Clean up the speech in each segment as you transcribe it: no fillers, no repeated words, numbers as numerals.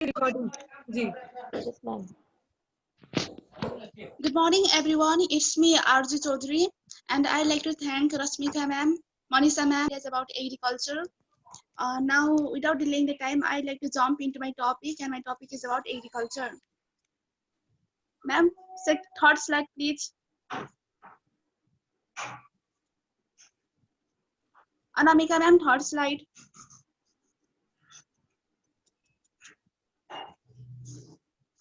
recording. जी. Yes, ma'am. Good morning, everyone. It's me, Arju Chaudhary, and I'd like to thank Rasmika ma'am, Manisha ma'am, about agriculture. Now, without delaying the time, I'd like to jump into my topic, and my topic is about agriculture. Ma'am, set third slide, please. Anamika ma'am, third slide.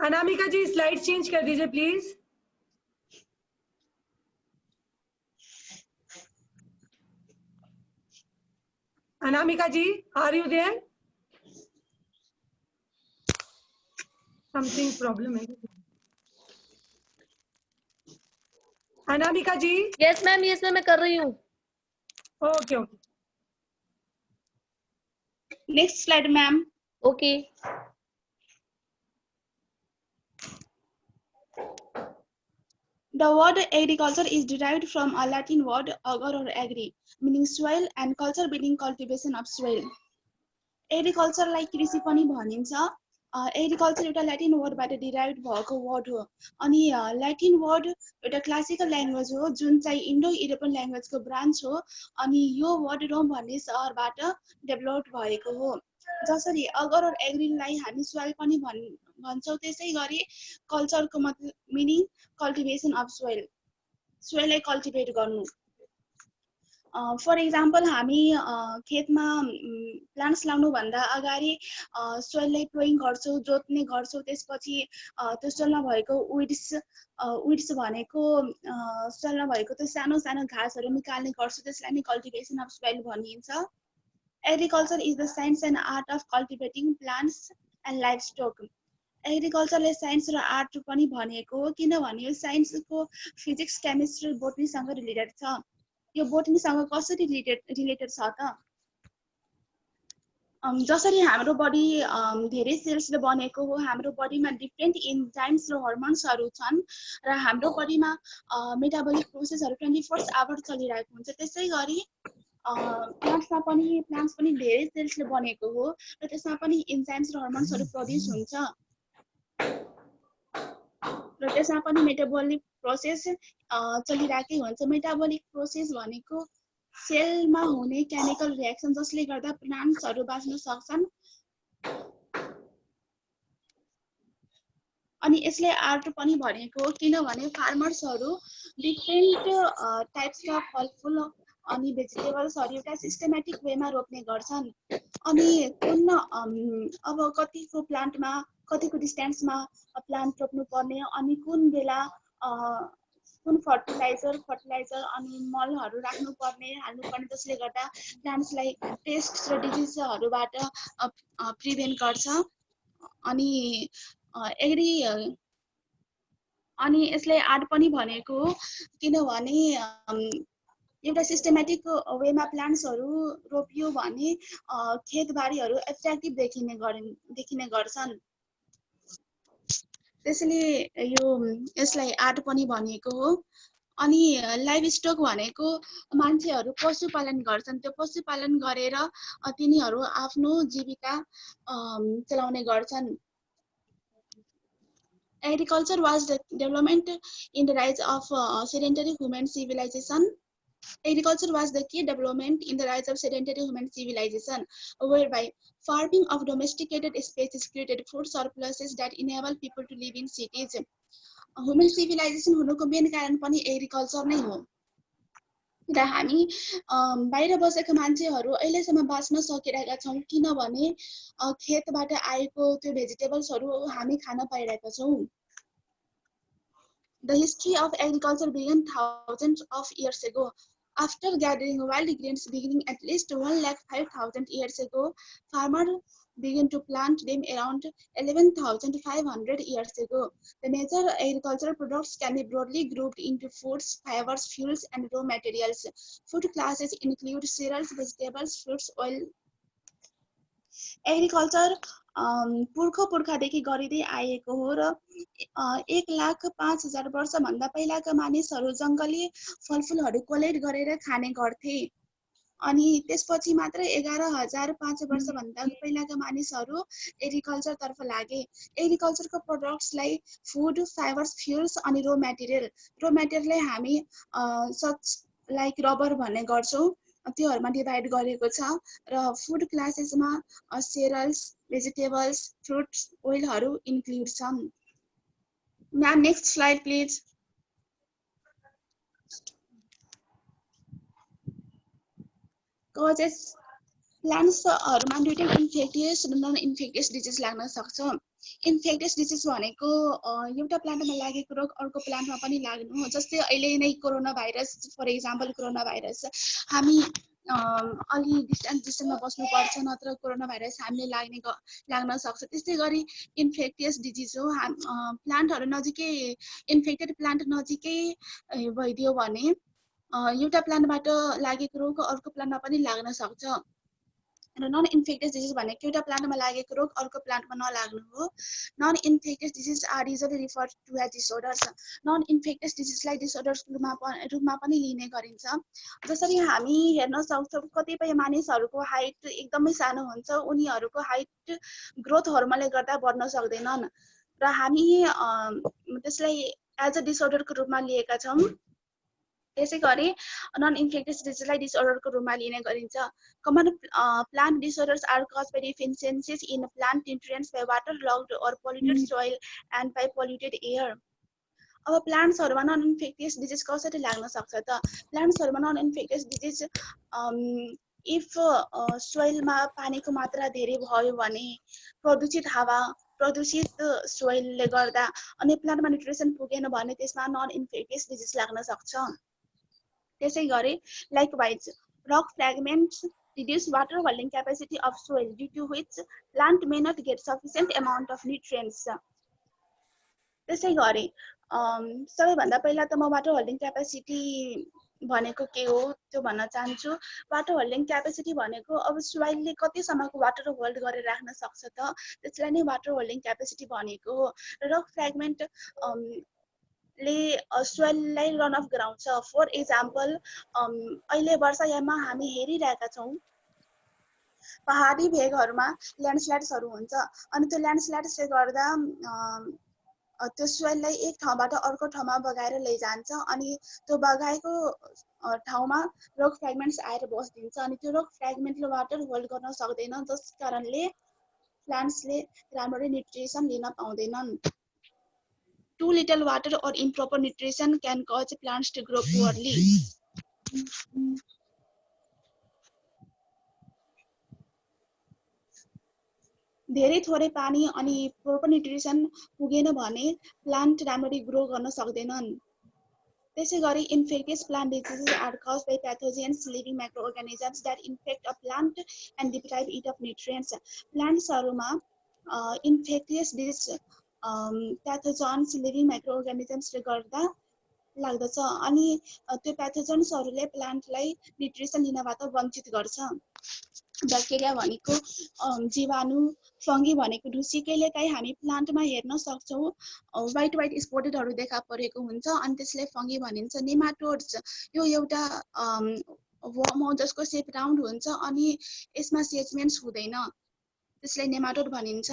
Anamika ji slide change कर दीजिए please. Anamika ji, are you there? Something problem है. अनामिका जी. Yes, ma'am. Yes, ma'am. मैं कर रही हूँ. Okay okay. Next slide, ma'am. Okay. The word agriculture is derived from a Latin word agar or agri, meaning soil, and culture meaning cultivation of soil. एग्रिकल्चरलाई कृषि पनि भनिन्छ. Agriculture एउटा Latin वर्डबाट derive भएको word हो. अनि ल्याटिन वर्ड एउटा classical language हो जुन चाहिँ इन्डो युरोपियन ल्याङ्ग्वेजको ब्रान्च हो. अनि यो वर्ड रोम भन्ने सहरबाट डेभलप भएको हो. जसरी अगर और एग्रीलाई हामी सोइल पनि भन्छौँ, त्यसै गरी कल्चरको मतलब मिनिङ कल्टिभेसन अफ सोइल, सोइललाई कल्टिभेट गर्नु. फर इक्जाम्पल हामी खेतमा प्लान्ट्स लाउनुभन्दा अगाडि सोइललाई प्लोइङ गर्छौँ, जोत्ने गर्छौँ. त्यसपछि त्यो सोइलमा भएको विड्स भनेको सोइलमा भएको त्यो सानो सानो घाँसहरू निकाल्ने गर्छौँ. त्यसलाई नै कल्टिभेसन अफ सोइल भनिन्छ. Agriculture is the science and art of cultivating plants and livestock. एग्रिकल्चरले साइन्स र आर्ट पनि भनेको हो, किनभने यो साइन्सको फिजिक्स, केमिस्ट्री, बोटनीसँग रिलेटेड छ. यो बोटनीसँग कसरी रिलेटेड छ त? जसरी हाम्रो बडी धेरै सेल्सले बनेको हो, हाम्रो बडीमा डिफ्रेन्ट इन्जाइम्स र हर्मोन्सहरू छन् र हाम्रो बडीमा मेटाबोलिक प्रोसेसहरू 24 आवर चलिरहेको हुन्छ. त्यसै गरी प्लान्ट्स पनि धेरै सेल्सले बनेको हो र त्यसमा पनि इन्जाइम्स र हर्मोन्सहरू प्रड्युस हुन्छ र त्यसमा पनि मेटाबोलिक प्रोसेस चलिरहेकै हुन्छ. मेटाबोलिक प्रोसेस भनेको सेलमा हुने केमिकल रिएक्सन जसले गर्दा प्लान्ट्सहरू बाँच्न सक्छन्. अनि यसले आर्ट पनि भनेको हो, किनभने फार्मर्सहरू डिफ्रेन्ट टाइप्सका फलफुल अनि भेजिटेबल्सहरू एउटा सिस्टमेटिक वेमा रोप्ने गर्छन्. अनि कुन अब कतिको प्लान्टमा कतिको डिस्टेन्समा प्लान्ट रोप्नु पर्ने, अनि कुन बेला कुन फर्टिलाइजर अनि मलहरू राख्नुपर्ने, हाल्नुपर्ने, जसले गर्दा प्लान्ट्सलाई पेस्ट र डिजिजहरूबाट प्रिभेन्ट गर्छ. अनि अनि यसले आर्ट पनि भनेको हो, किनभने एउटा सिस्टमेटिक वेमा प्लान्ट्सहरू रोपियो भने खेतबारीहरू एट्र्याक्टिभ देखिने गर्छन्. त्यसैले यसलाई आर्ट पनि भनिएको हो. अनि लाइभ स्टक भनेको मान्छेहरू पशुपालन गर्छन्. त्यो पशुपालन गरेर तिनीहरू आफ्नो जीविका चलाउने गर्छन्. Agriculture was the development in the rise of sedentary human civilization. Agriculture was the key development in the rise of sedentary human civilization, whereby farming of domesticated species created food surpluses that enable people to live in cities. Human civilization हुनुको main कारण पनि agriculture नै हो. र हामी बाहिर बसेका मान्छेहरू अहिलेसम्म बाँच्न सकिरहेका छौँ, किनभने खेतबाट आएको त्यो भेजिटेबल्सहरू हामी खान पाइरहेका छौँ. The history of agriculture began thousands of years ago. After gathering wild grains beginning at least 105,000 years ago, farmers began to plant them around 11,500 years ago. The major agricultural products can be broadly grouped into foods, fibers, fuels, and raw materials. Food classes include cereals, vegetables, fruits, oil. Agriculture पुर्खादेखि गरिँदै आएको हो र 1,05,000 वर्षभन्दा पहिलाका मानिसहरू जङ्गली फलफुलहरू कलेक्ट गरेर खाने गर्थे. अनि त्यसपछि मात्र 11,500 वर्षभन्दा पहिलाका मानिसहरू एग्रिकल्चर तर्फ लागे। एग्रिकल्चरको प्रोडक्ट्सलाई फुड, फाइबर्स, फ्युल्स अनि रो मेटेरियललाई हामी सच लाइक रबर भन्ने गर्छौँ, त्योहरूमा डिभाइड गरेको छ। र फुड क्लासेसमा सेरल्स, भेजिटेबल्स, फ्रुट्स, ओइलहरू इन्क्लुड छन्। Ma'am next slide please. Causes प्लान्ट्सहरूमा दुईटै इन्फेक्टियस र नन इन्फेक्टियस डिजिज लाग्न सक्छ। इन्फेक्टियस डिजिज भनेको एउटा प्लान्टमा लागेको रोग अर्को प्लान्टमा पनि लाग्नु हो। जस्तै अहिले नै corona virus, for example corona virus, हामी अलि डिस्टेन्समा बस्नुपर्छ, नत्र कोरोना भाइरस हामीले लाग्न सक्छ। त्यस्तै गरी इन्फेक्टियस डिजिज हो। प्लान्टहरू नजिकै, इन्फेक्टेड प्लान्ट नजिकै भइदियो भने एउटा प्लान्टबाट लागेको रोग अर्को प्लान्टमा पनि लाग्न सक्छ। र नन इन्फेक्टियस डिजिज भनेको एउटा प्लान्टमा लागेको रोग अर्को प्लान्टमा नलाग्नु हो। Non infectious disease are usually referred to as disorders. Non infectious डिजिजलाई डिसअर्डर्सको रूपमा पनि लिने गरिन्छ। जसरी हामी हेर्न सक्छौँ, कतिपय मानिसहरूको हाइट एकदमै सानो हुन्छ, उनीहरूको हाइट ग्रोथ हर्मोनले गर्दा बढ्न सक्दैनन् र हामी त्यसलाई एज अ डिसअर्डरको रूपमा लिएका छौँ। त्यसै गरी नन इन्फेक्टियस डिजिजलाई डिसअर्डरको रूपमा लिने गरिन्छ। Common plant disorders are caused by deficiencies in plant nutrients, by water logged or polluted soil and by polluted air. अब प्लान्ट्सहरूमा नन इन्फेक्टियस डिजिज कसरी लाग्न सक्छ त? प्लान्ट्सहरूमा नन इन्फेक्टियस डिजिज इफ सोइलमा पानीको मात्रा धेरै भयो भने, प्रदूषित हावा, प्रदूषित सोइलले गर्दा अनि प्लान्टमा न्युट्रिसन पुगेन भने त्यसमा नन इन्फेक्टियस डिजिज लाग्न सक्छ। त्यसै गरी likewise rock fragments reduce water holding capacity of soil, due to which plant may not get sufficient amount of nutrients. त्यसै गरी सबैभन्दा पहिला त म वाटर होल्डिङ क्यापेसिटी भनेको के हो त्यो भन्न चाहन्छु। वाटर होल्डिङ क्यापेसिटी भनेको अब सोइलले कतिसम्मको वाटर होल्ड गरेर राख्न सक्छ त, त्यसलाई नै वाटर होल्डिङ क्यापेसिटी भनेको हो। रक फ्रेगमेन्ट ले सोइललाई रन अफ गराउँछ। फर इक्जाम्पल अहिले वर्षायाममा हामी हेरिरहेका छौँ, पहाडी भेगहरूमा ल्यान्डस्लाइड्सहरू हुन्छ अनि त्यो ल्यान्डस्लाइड्सले गर्दा त्यो सोइललाई एक ठाउँबाट अर्को ठाउँमा बगाएर लैजान्छ अनि त्यो बगाएको ठाउँमा रक फ्रेगमेन्ट्स आएर बस्दिन्छ अनि त्यो रक फ्रेगमेन्टले वाटर होल्ड गर्न सक्दैन, जस कारणले प्लान्ट्सले राम्ररी न्युट्रिसन लिन पाउँदैनन्। Too little water or improper nutrition can cause plants to grow poorly. धेरै थोरै पानी अनि प्रोपर न्युट्रिसन पुगेन भने प्लान्ट राम्ररी ग्रो गर्न सक्दैनन्। त्यसै गरी infectious plant diseases are caused by pathogens, living microorganisms that infect a plant and deprive it of nutrients. प्लान्ट्सहरूमा infectious disease प्याथोजन्स, लिभिङ माइक्रोअर्गानिजम्सले गर्दा लाग्दछ अनि त्यो प्याथोजन्सहरूले प्लान्टलाई न्युट्रिसन लिनबाट वञ्चित गर्छ। ब्याक्टेरिया भनेको जीवाणु, फङ्गी भनेको ढुसी। कहिलेकाहीँ हामी प्लान्टमा हेर्न सक्छौँ व्हाइट स्पोटेडहरू देखा परेको हुन्छ अनि त्यसलाई फङ्गी भनिन्छ। नेमाटोड्स यो एउटा वर्म हो जसको सेप राउन्ड हुन्छ अनि यसमा सेगमेन्ट्स हुँदैन, त्यसलाई नेमाटोड भनिन्छ।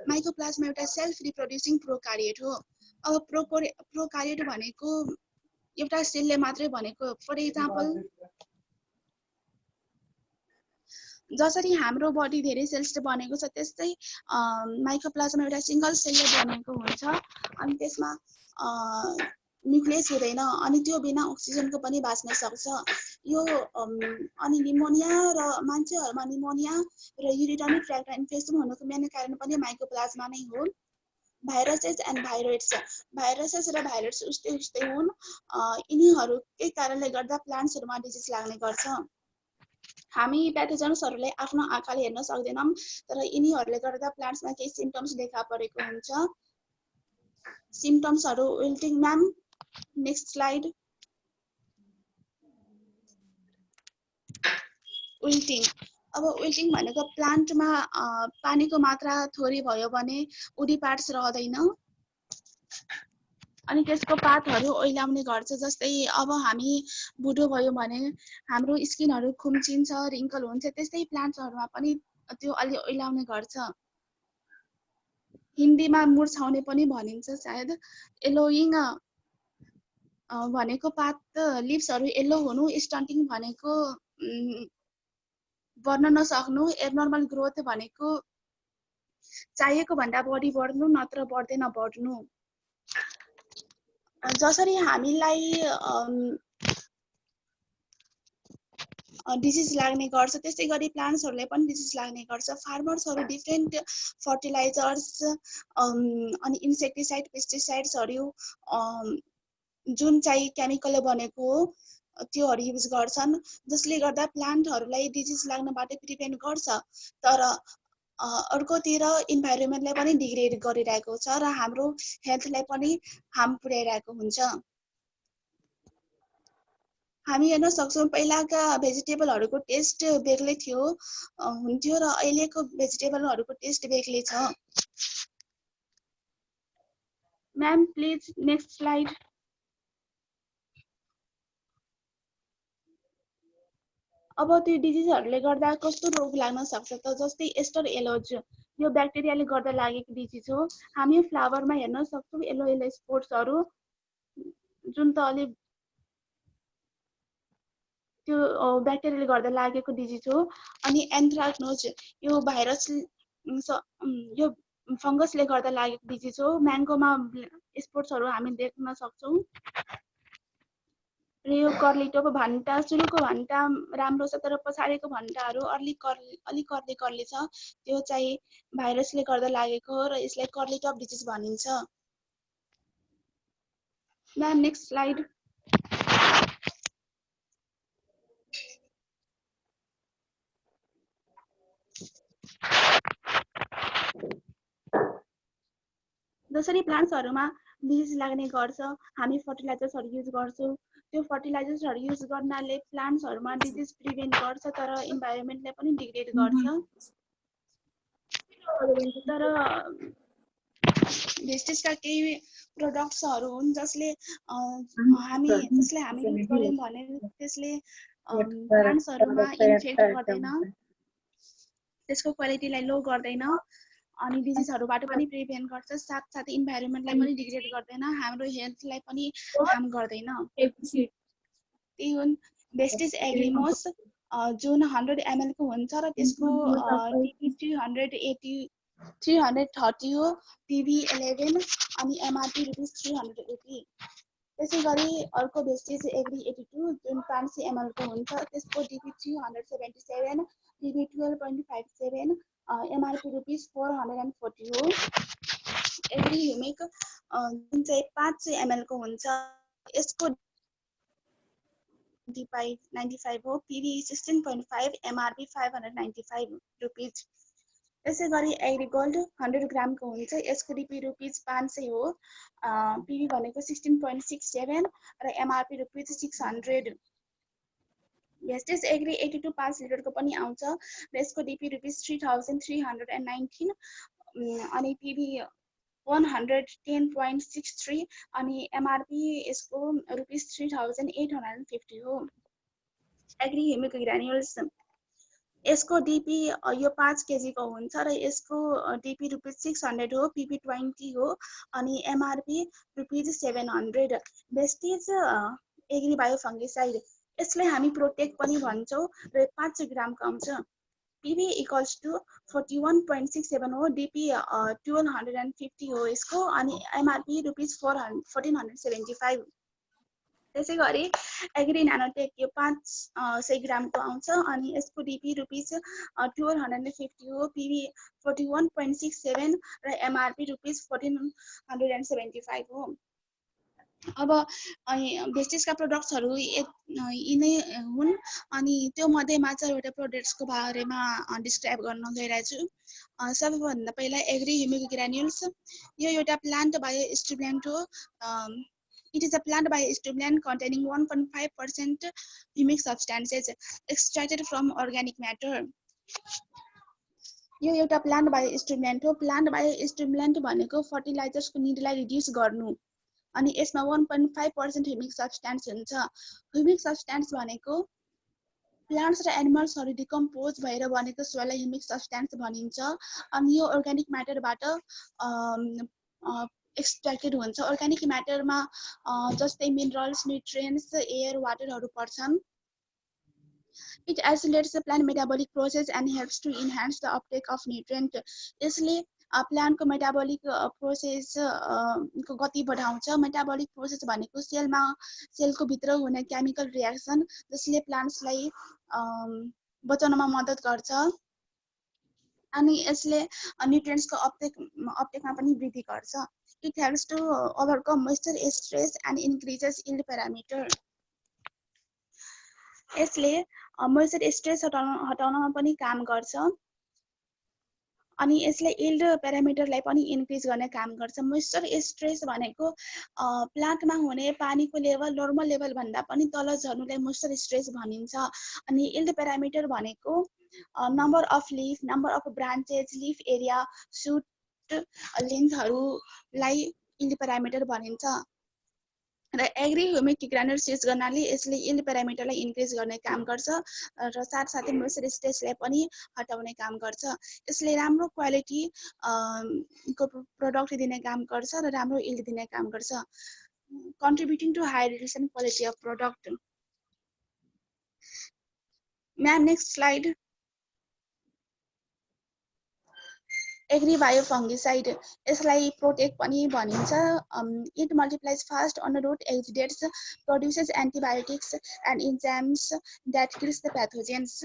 माइकोप्लाज्मा एउटा सेल्फ रिप्रोड्युसिङ प्रोकार्योट हो। अब प्रोकार्योट भनेको एउटा सेलले मात्रै भनेको। फर इक्जाम्पल जसरी हाम्रो बडी धेरै सेल्सले बनेको छ त्यस्तै माइकोप्लाज्मा एउटा सिंगल सेलले बनेको हुन्छ अनि त्यसमा न्युक्लियस हुँदैन अनि त्यो बिना अक्सिजनको पनि बाँच्न सक्छ। यो अनि निमोनिया र मान्छेहरूमा निमोनिया र युरिनरी ट्र्याक्ट इन्फेक्सन हुनुको मेन कारण पनि माइकोप्लाज्मा नै हो। भाइरसेस एन्ड भाइरोइड्स, भाइरसेस र भाइरोइड्स उस्तै हुन्। यिनीहरूकै कारणले गर्दा प्लान्ट्सहरूमा डिजिज लाग्ने गर्छ। हामी प्याथोजन्सहरूलाई आफ्नो आँखाले हेर्न सक्दैनौँ तर यिनीहरूले गर्दा प्लान्ट्समा केही सिम्पटम्स देखा परेको हुन्छ। सिम्पटम्सहरू wilting. Ma'am next slide. Wilting. अब विल्टिङ भनेको प्लान्टमा पानीको मात्रा थोरै भयो भने उडी पार्ट्स रहँदैन अनि त्यसको पातहरू ओइलाउने गर्छ। जस्तै अब हामी बुढो भयो भने हाम्रो स्किनहरू खुम्चिन्छ, रिङ्कल हुन्छ, त्यस्तै प्लान्ट्सहरूमा पनि त्यो अलि ओइलाउने गर्छ। हिन्दीमा मुर्छाउने पनि भनिन्छ सायद। येलोइङ भनेको पात लिप्सहरू येलो हुनु, स्टन्टिङ भनेको बढ्न नसक्नु, एबनर्मल ग्रोथ भनेको चाहिएको भन्दा बढी बढ्नु नत्र बढ्दै नबढ्नु। जसरी हामीलाई डिजिज लाग्ने गर्छ त्यस्तै गरी प्लान्ट्सहरूलाई पनि डिजिज लाग्ने गर्छ। फार्मर्सहरू डिफ्रेन्ट फर्टिलाइजर्स अनि इन्सेक्टिसाइड, पेस्टिसाइड्सहरू जुन चाहिँ केमिकल बनेको हो त्योहरू युज गर्छन्, जसले गर्दा प्लान्टहरूलाई डिजिज लाग्नबाट प्रिभेन्ट गर्छ। तर अर्कोतिर इन्भाइरोमेन्टलाई पनि डिग्रेड गरिरहेको छ र हाम्रो हेल्थलाई पनि हार्म पुर्याइरहेको हुन्छ। हामी हेर्न सक्छौँ पहिलाका भेजिटेबलहरूको टेस्ट बेग्लै हुन्थ्यो र अहिलेको भेजिटेबलहरूको टेस्ट बेग्लै छ। Ma'am please next slide. अब त्यो डिजिजहरूले गर्दा कस्तो रोग लाग्न सक्छ त, जस्तै एस्टर एलोज, यो ब्याक्टेरियाले गर्दा लागेको डिजिज हो। हामी फ्लावरमा हेर्न सक्छौँ येलो येलो स्पोट्सहरू, जुन त अलि त्यो ब्याक्टेरियाले गर्दा लागेको डिजिज हो। अनि एन्थ्राक्नोज, यो भाइरस यो फङ्गसले गर्दा लागेको डिजिज हो। म्याङ्गोमा स्पोट्सहरू हामी देख्न सक्छौँ। र यो कर्लीटोप भन्टा, सुरुको भन्टा राम्रो छ तर पछाडिको भन्टाहरू अलि कर्ली छ, त्यो चाहिँ भाइरसले गर्दा लागेको हो र यसलाई कर्लीटोप डिजिज भनिन्छ। Ma'am next slide. जसरी प्लान्ट्सहरूमा डिजिज लाग्ने गर्छ हामी फर्टिलाइजर्सहरू युज गर्छौँ। त्यो फर्टिलाइजर्सहरू युज गर्नाले प्लान्ट्सहरूमा डिजिज प्रिभेन्ट गर्छ तर इन्भाइरोमेन्टलाई पनि डिग्रेड गर्छ। तर भेस्टिजका केही प्रोडक्ट्सहरू हुन् जसले हामी युज गर्यौँ भने त्यसले प्लान्ट्सहरूमा इन्फेक्ट गर्दैन, त्यसको क्वालिटीलाई लो गर्दैन अनि डिजिजहरूबाट पनि प्रिभेन्ट गर्छ। साथसाथै इन्भाइरोमेन्टलाई पनि डिग्रेड गर्दैन, हाम्रो हेल्थलाई पनि हार्म गर्दैन। त्यही हुन् भेस्टिज एग्रिमोस, जुन 100 ml को हुन्छ र त्यसको टिपी 330 हो, पिभी 11 अनि एमआरपी ₹380। त्यसै गरी अर्को भेस्टिज एग्री 82 जुन 500 ml को हुन्छ, त्यसको टिपी 377, पिभी 12.57, एमआरपी ₹440 हो। एग्री ह्युमिक जुन चाहिँ 500 ml को हुन्छ, यसको ₹95 हो, पिभी 16.5, एमआरपी ₹595। त्यसै गरी एग्रिगोल्ड 100 ग्रामको हुन्छ, यसको डिपी ₹500 हो, पिभी भनेको 16.67 र एमआरपी ₹600। भेस्टिज एग्री 82 5 लिटरको पनि आउँछ र यसको डिपी ₹3319 अनि पिभी 110.63 अनि एमआरपी यसको ₹3850 हो। एग्री ह्युमिक ग्रान्युल्स, यसको डिपी यो 5 केजी को हुन्छ र यसको डिपी ₹600 हो, पिभी 20 हो अनि MRP ₹700। Vestige agri bio fungicide, यसलाई हामी प्रोटेक्ट पनि भन्छौँ र 500 ग्रामको आउँछ, पिभी = 41.67 हो, डिपी 1250 हो यसको अनि एमआरपी ₹1475। त्यसै गरी एग्री नानोटेक यो 500 ग्रामको आउँछ अनि यसको डिपी ₹1250 हो, पिभी 41.67 र एमआरपी ₹1475 हो। अब भेस्टिजका प्रोडक्ट्सहरू यिनै हुन् अनि त्यो मध्येमा चाहिँ एउटा प्रोडक्ट्सको बारेमा डिस्क्राइब गर्न गइरहेको छु। सबैभन्दा पहिला एग्री ह्युमिक ग्रान्युल्स, यो एउटा प्लान्ट बायोस्टिमुलेन्ट हो। It is a plant biostimulant containing 1.5% humic substances extracted from organic matter. यो एउटा प्लान्ट बायोस्टिमुलेन्ट हो। प्लान्ट बायोस्टिमुलेन्ट भनेको फर्टिलाइजर्सको निडलाई रिड्युस गर्नु, अनि यसमा 1.5% ह्युमिक सब्स्टेन्स हुन्छ। ह्युमिक सब्स्टेन्स भनेको प्लान्ट्स र एनिमल्सहरू डिकम्पोज भएर बनेको सोइललाई ह्युमिक सब्स्टेन्स भनिन्छ। अनि यो अर्ग्यानिक म्याटरबाट एक्सट्र्याक्टेड हुन्छ। अर्ग्यानिक म्याटरमा जस्तै मिनरल्स, न्युट्रिएन्ट्स, एयर, वाटरहरू पर्छन्। It accelerates the plant metabolic process and helps to enhance the uptake of nutrient. यसले प्लान्टको मेटाबोलिक प्रोसेस को गति बढाउँछ। मेटाबोलिक प्रोसेस भनेको सेलको भित्र हुने केमिकल रिएक्सन जसले प्लान्ट्सलाई बचाउनमा मद्दत गर्छ। अनि यसले न्युट्रिएन्ट्सको अपटेकमा पनि वृद्धि गर्छ। It helps to overcome moisture stress and increases yield parameter. यसले मोइस्चर स्ट्रेस हटाउनमा पनि काम गर्छ। अनि यसले यील्ड प्यारामिटरलाई पनि इन्क्रिज गर्ने काम गर्छ। मोइस्चर स्ट्रेस भनेको प्लान्टमा हुने पानीको लेभल नर्मल लेभल भन्दा पनि तल झर्नुलाई मोइस्चर स्ट्रेस भनिन्छ। अनि यील्ड प्यारामिटर भनेको number of leaf, number of branches, leaf area, shoot लेन्थहरूलाई यील्ड प्यारामिटर भनिन्छ। र एग्री ह्युमिक ग्रानुल्स युज गर्नाले यसले यील्ड प्यारामिटरलाई इन्क्रिज गर्ने काम गर्छ र साथसाथै मोइस्चर स्ट्रेसलाई पनि हटाउने काम गर्छ। यसले राम्रो क्वालिटी को प्रोडक्ट दिने काम गर्छ र राम्रो यील्ड दिने काम गर्छ। Contributing to high retention quality of product. Ma'am next slide. Agri bio fungicide यसलाई प्रोटेक्ट पनि भनिन्छ। It multiplies fast on root exudates, produces antibiotics and enzymes that kills the pathogens.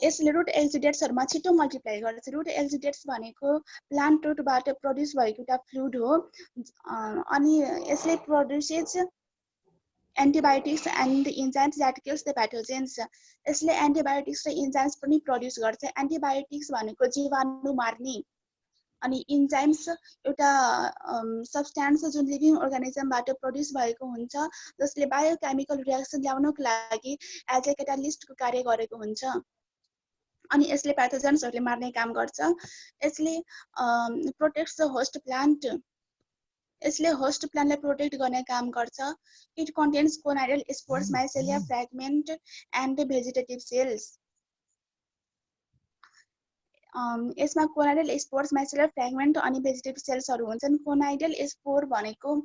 यसले रुट एक्जिडेट्सहरुमा छिटो मल्टिप्लाई गर्छ। Root एक्जिडेट्स भनेको plant रुटबाट produce भएको एउटा fluid हो। अनि यसले produces antibiotics and enzymes that kills the pathogens. यसले एन्टिबायोटिक्स र इन्जाइम्स पनि प्रोड्युस गर्छ। एन्टिबायोटिक्स भनेको जीवाणु मार्ने, अनि इन्जाइम्स एउटा सब्स्टेन्स जुन लिभिङ अर्गानिजमबाट प्रोड्युस भएको हुन्छ जसले बायोकेमिकल रिएक्सन ल्याउनको लागि एज ए क्याटालिस्टको कार्य गरेको हुन्छ। अनि यसले प्याथोजेन्सहरुले मार्ने काम गर्छ। यसले प्रोटेक्ट्स द होस्ट प्लान्ट। यसले होस्ट प्लान्टलाई प्रोटेक्ट गर्ने काम गर्छ। It contains conidial spores, mycelia fragment and vegetative cells. यसमा कोनाइडल स्पोर्स, माइसेलिया फ्र्यागमेन्ट अनि भेजिटेटिभ सेल्सहरु हुन्छन्। कोनाइडल स्पोर भनेको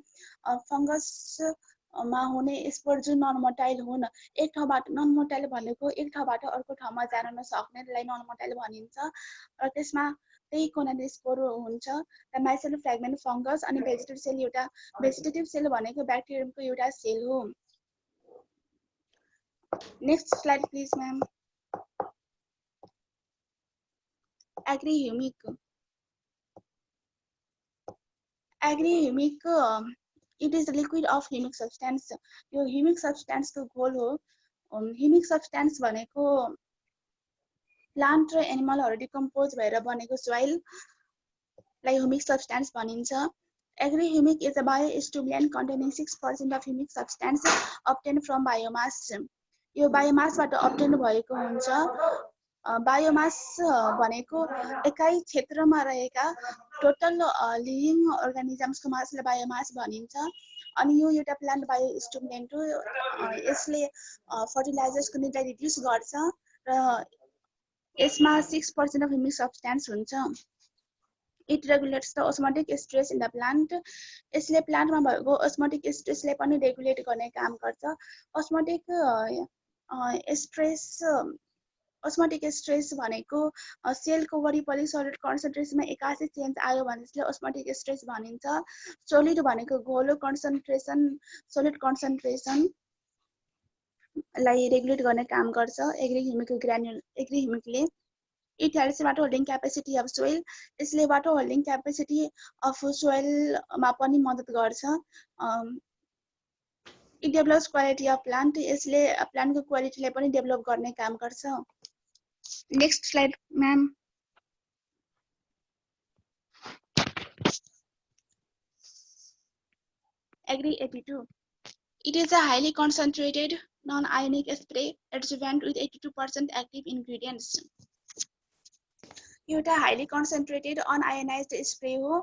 फंगसमा हुने स्पोर जुन नन-मोटाइल हुन्। एक ठाउँबाट नन-मोटाइल भनेको एक ठाउँबाट अर्को ठाउँमा जान नसक्नेलाई नन-मोटाइल भनिन्छ। र त्यसमा त्यही कोनाइडल स्पोर हुन्छ। र माइसेलिया फ्र्यागमेन्ट फंगस अनि भेजिटेटिभ सेल एउटा भेजिटेटिभ सेल भनेको ब्याक्टेरियमको एउटा सेल हो। Next slide please ma'am. Agri humic. Agri humic it is the liquid of humic substance. यो ह्युमिक सब्स्टेन्सको घोल हो। ह्युमिक सब्स्टेन्स भनेको प्लान्ट र एनिमलहरु डिकम्पोज भएर बनेको सोइललाई ह्युमिक सब्स्टेन्स भनिन्छ। Agri humic is a biostimulant containing 6% of humic substance obtain from biomass. यो बायोमासबाट अब्टेन भएको हुन्छ। बायोमास भनेको एकै क्षेत्रमा रहेका टोटल लिभिङ अर्गानिजम्सको मासलाई बायोमास भनिन्छ। अनि यो एउटा प्लान्ट बायोस्टिमुलेन्ट हो। यसले फर्टिलाइजर्सको निडलाई रिड्युस गर्छ र यसमा 6% अफ ह्युमिक सब्स्टेन्स हुन्छ। It regulates the osmotic stress in the plant. यसले प्लान्टमा भएको osmotic स्ट्रेसलाई पनि रेगुलेट गर्ने काम गर्छ। osmotic स्ट्रेस भनेको सेलको वरिपरि सोलिड कन्सन्ट्रेसनमा एकासी चेन्ज आयो भने त्यसले osmotic स्ट्रेस भनिन्छ। सोलिड भनेको घोलो कन्सन्ट्रेसन, सोलिड कन्सन्ट्रेसन लाई रेगुलेट गर्ने काम गर्छ agree ह्युमिकले। It helps water holding capacity of soil. यसले water holding capacity of soil मा पनि मद्दत गर्छ। It develops quality of plant. यसले प्लान्टको क्वालिटीलाई पनि डेभलप गर्ने काम गर्छ। Next slide ma'am. Agri 82. It is a highly concentrated non-ionic spray adjuvant with 82% active ingredients. एउटा हाइली कन्सन्ट्रेटेड अनआयोनाइज्ड स्प्रे हो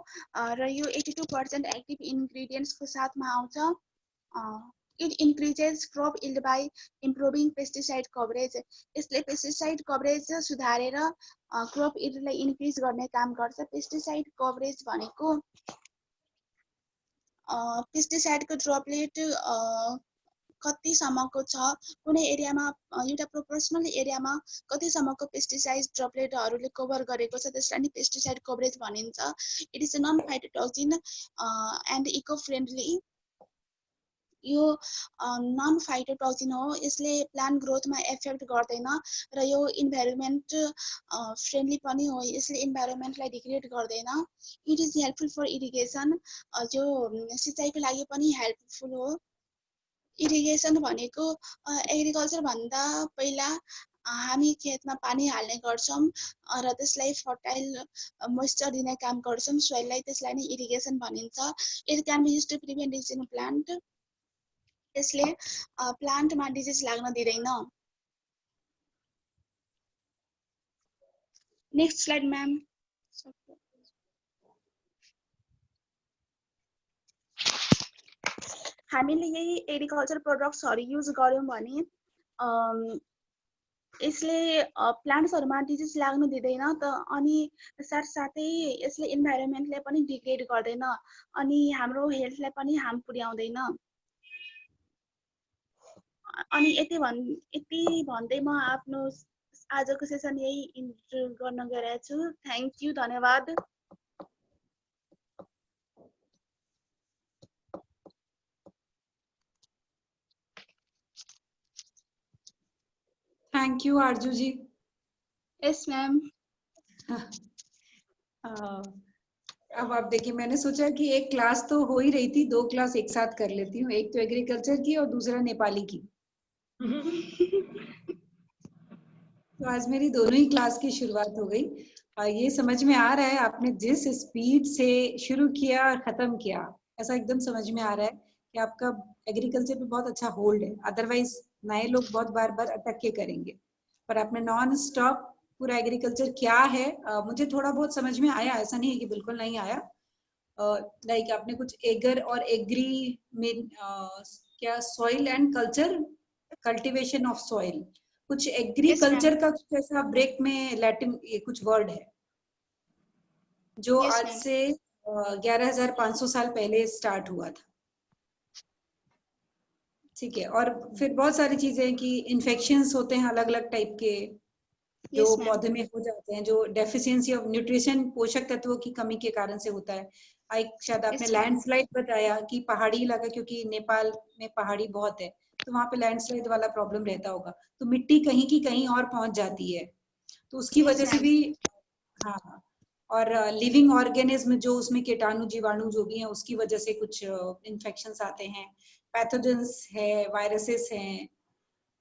र यो 82% एक्टिभ इन्ग्रेडियन्ट्सको साथमा आउँछ. इट इन्क्रिजेस क्रप इल्ड बाई इम्प्रुभिङ पेस्टिसाइड कभरेज. यसले पेस्टिसाइड कभरेज सुधारेर क्रप इल्डलाई इन्क्रिज गर्ने काम गर्छ. पेस्टिसाइड कभरेज भनेको पेस्टिसाइडको ड्रपलेट कतिसम्मको छ, कुनै एरियामा एउटा प्रोपोर्सनल एरियामा कतिसम्मको पेस्टिसाइड ड्रपलेटहरूले कभर गरेको छ त्यसलाई नि पेस्टिसाइड कभरेज भनिन्छ. It is a non phytotoxin and eco friendly. यो नन फाइटोटोक्सिन हो. यसले प्लान्ट ग्रोथमा एफेक्ट गर्दैन र यो इन्भाइरोमेन्ट फ्रेन्डली पनि हो. यसले इन्भाइरोमेन्टलाई डिग्रेड गर्दैन. It is helpful for irrigation. यो सिँचाइको लागि पनि हेल्पफुल हो. इरिगेसन भनेको एग्रिकल्चर भन्दा पहिला हामी खेतमा पानी हाल्ने गर्छौँ र त्यसलाई फर्टाइल मोइस्चर दिने काम गर्छौँ सोइललाई. त्यसलाई नै इरिगेसन भनिन्छ. It can be used to prevent disease in plant. यसले प्लान्टमा डिजिज लाग्न दिँदैन. नेक्स्ट स्लाइड म्याम. हामीले यही एग्रिकल्चर प्रोडक्ट्सहरू युज गर्यौँ भने यसले प्लान्ट्सहरूमा डिजिज लाग्नु दिँदैन त अनि साथसाथै यसले इन्भाइरोमेन्टलाई पनि डिग्रेड गर्दैन अनि हाम्रो हेल्थलाई पनि हार्म पुर्याउँदैन. अनि यति भन्दै म आफ्नो आजको सेसन यही इन्ट्रो गर्न गइरहेको छु. थ्याङ्क यू, धन्यवाद. Thank you Aarzoo G. Yes ma'am. अब आप देखिए, मैंने सोचा कि एक क्लास तो हो ही रही थी, 2 क्लास एक साथ कर लेती हूँ. एक तो एग्रीकल्चर की और दूसरा नेपाली की. तो आज मेरी दोनों ही क्लास की शुरुआत हो गई. ये समझ में आ रहा है आपने जिस स्पीड से शुरू किया और खत्म किया, ऐसा एकदम समझ में आ रहा है कि आपका एग्रीकल्चर पे बहुत अच्छा होल्ड है. अदरवाइज नए लोग बहुत बार बार अटक के करेंगे, पर आपने नॉन स्टॉप पूरा एग्रीकल्चर क्या है मुझे थोड़ा बहुत समझ में आया. ऐसा नहीं है कि बिल्कुल नहीं आया. लाइक आपने कुछ एगर और एग्री में क्या soil and culture, cultivation of soil, कुछ एग्रीकल्चर का कुछ ऐसा ब्रेक में लैटिन ये कुछ वर्ड है जो आज से 11,500 साल पहले स्टार्ट हुआ था. ठीक है. और फिर बहुत सारी चीजें कि इन्फेक्शंस होते हैं अलग अलग टाइप के जो पौधे में हो जाते हैं, जो डेफिशिएंसी ऑफ न्यूट्रिशन, पोषक तत्वों की कमी के कारण से होता है. शायद आपने लैंडस्लाइड बताया कि पहाड़ी इलाका, क्योंकि नेपाल में पहाड़ी बहुत है तो वहां पे लैंडस्लाइड वाला प्रॉब्लम रहता होगा, तो मिट्टी कहीं की कहीं और पहुंच जाती है तो उसकी वजह से भी. हाँ. और लिविंग ऑर्गेनिज्म जो उसमें कीटाणु जीवाणु जो भी हैं उसकी वजह से कुछ इन्फेक्शंस आते हैं. पैथोजेंस है, वायरसेस हैं.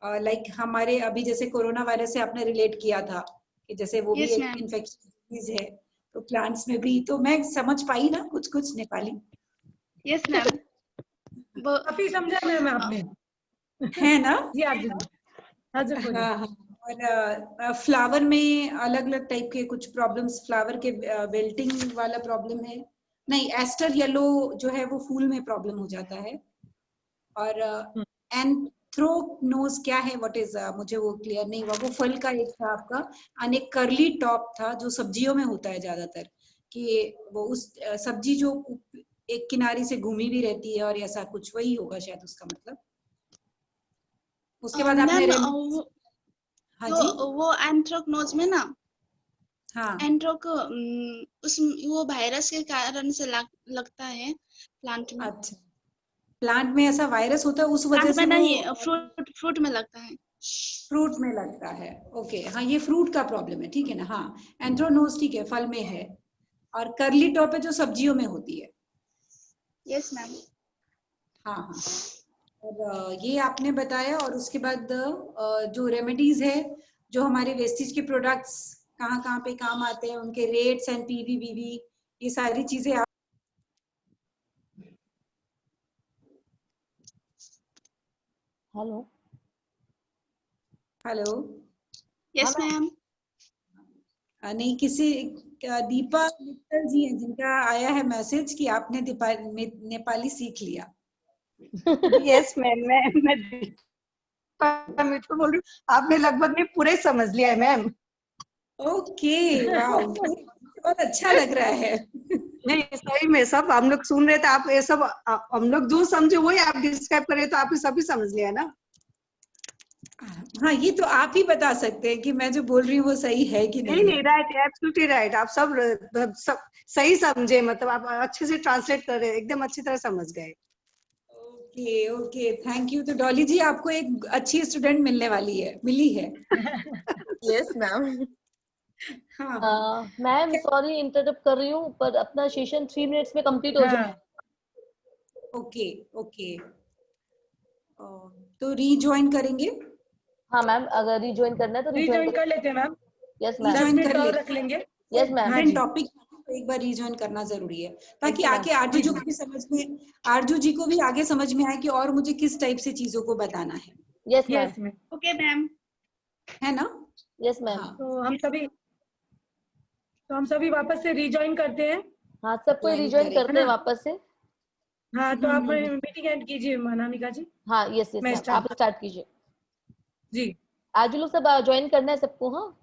लाइक हमारे अभी जैसे कोरोना वायरस से आपने रिलेट किया था कि जैसे वो भी एक इन्फेक्शन डिजीज है, तो प्लांट्स में भी. तो मैं समझ पाई ना कुछ कुछ नेपाली. यस मैम. काफी समझा मैम आपने, है ना. जी आप जी. हाँ. और फ्लावर में अलग अलग टाइप के कुछ प्रॉब्लम्स, फ्लावर के वेल्टिंग वाला प्रॉब्लम है. नहीं, एस्टर येलो जो है वो फूल में प्रॉब्लम हो जाता है. और एंथ्रोक्नोज क्या है, व्हाट इज, मुझे वो क्लियर नहीं हुआ. वो फल का एक था आपका. और एक कर्ली टॉप था जो सब्जियों में होता है ज्यादातर, कि वो उस सब्जी जो एक किनारी से घूमी भी रहती है और ऐसा कुछ, वही होगा शायद उसका मतलब. उसके बाद आपने हाँ जी, वो एंथ्रोक्नोज में ना, हाँ, एंथ्रोक उस वो वायरस के कारण से लगता है प्लांट में. अच्छा, प्लांट में ऐसा वायरस होता है उस वजह से नहीं, फ्रूट में लगता है. फ्रूट में लगता है. ओके. हाँ, ये फ्रूट का प्रॉब्लम है. ठीक है ना. हाँ, एंथ्रोनोज ठीक है, फल में है. और कर्ली टॉप है जो सब्जियों में होती है. यस मैम. हाँ हाँ. और ये आपने बताया. और उसके बाद जो रेमेडीज है, जो हमारे वेस्टेज के प्रोडक्ट्स कहाँ कहाँ पे काम आते हैं, उनके रेट्स एंड पीवी बीवी, ये सारी चीजें आप. Hello hello. Yes ma'am. नहीं, किसी दीपा मित्तल जी हैं जिनका आया है मैसेज कि आपने नेपाली सीख लिया। यस मैम, मैं मिठू बोल रही हूँ, आपने लगभग नहीं पूरे समझ लिया है मैम। ओके, वाओ, बहुत अच्छा लग रहा है। नहीं सही में सब हम लोग सुन रहे थे, आप ये सब हम लोग जो समझे वही आप डिस्क्राइब कर रहे, तो आपने सभी समझ लिया है ना। हाँ, ये तो आप ही बता सकते हैं कि मैं जो बोल रही हूँ वो सही है कि नहीं। नहीं राइट, एब्सोल्युटली राइट, आप सब सही समझे, मतलब आप अच्छे से ट्रांसलेट कर रहे हैं, एकदम अच्छी तरह समझ गए। Okay okay, thank you. तो डॉली जी, आपको एक अच्छी स्टूडेंट मिली है। यस मैम। हाँ मैम सॉरी इंटरप्ट कर रही हूँ, पर अपना सेशन 3 मिनट्स में कंप्लीट हो जाए। ओके ओके, तो रीजॉइन करेंगे। हाँ मैम, अगर रिज्वाइन करना है तो रिजॉइन कर लेते हैं मैम, यस 10 मैम, मिनट और रख लेंगे। यस मैम। हाँ जी। टॉपिक तो एक बार रिजॉइन करना जरूरी है, ताकि एकदम। आगे आरजू जी को भी समझ में, आरजू जी को भी आगे समझ में आए कि और मुझे किस टाइप से चीजों को बताना है। यस मैम, यस मैम। Okay ma'am. है ना? यस मैम। हाँ, तो हम सभी वापस से रिजॉइन करते हैं। हाँ, सबको Join रिज्वाइन करें, करते हैं है ना? वापस से। हाँ, तो आप मीटिंग एंड कीजिए अनामिका जी। हाँ यस यस मैं मैम, start आप स्टार्ट कीजिए। जी। आज लोग सब ज्वाइन करना है सबको। हाँ